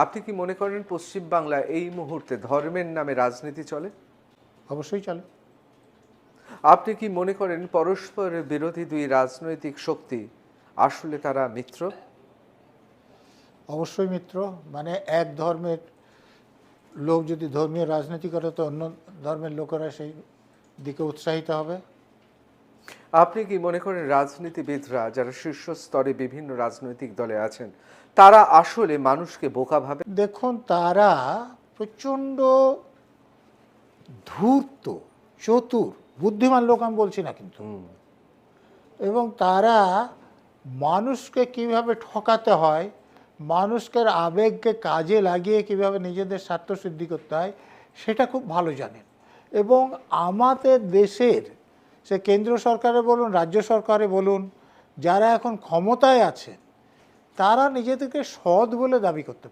আপনি কি মনে করেন পশ্চিমবাংলায় এই মুহূর্তে ধর্মের নামে রাজনীতি চলে? অবশ্যই চলে। আপনি কি মনে করেন পরস্পরের বিরোধী দুই রাজনৈতিক শক্তি আসলে তারা মিত্র? অবশ্যই মিত্র। মানে এক ধর্মের লোক যদি ধর্মীয় রাজনীতি করে তো অন্য ধর্মের লোকেরা সেই দিকে উৎসাহিত হবে। আপনি কি মনে করেন রাজনীতিবিদরা যারা শীর্ষ স্তরে বিভিন্ন রাজনৈতিক দলে আছেন তারা আসলে মানুষকে বোকা ভাবে? দেখুন, তারা প্রচণ্ড ধূর্ত, চতুর, বুদ্ধিমান লোক আমি বলছি না কিন্তু, এবং তারা মানুষকে কিভাবে ঠকাতে হয়, মানুষকে আবেগকে কাজে লাগিয়ে কিভাবে নিজেদের স্বার্থ সিদ্ধি করতে হয় সেটা খুব ভালো জানেন। এবং আমাদের দেশের সে কেন্দ্র সরকারে বলুন, রাজ্য সরকারে বলুন, যারা এখন ক্ষমতায় আছে তারা নিজেদেরকে সৎ বলে দাবি করতে পারে।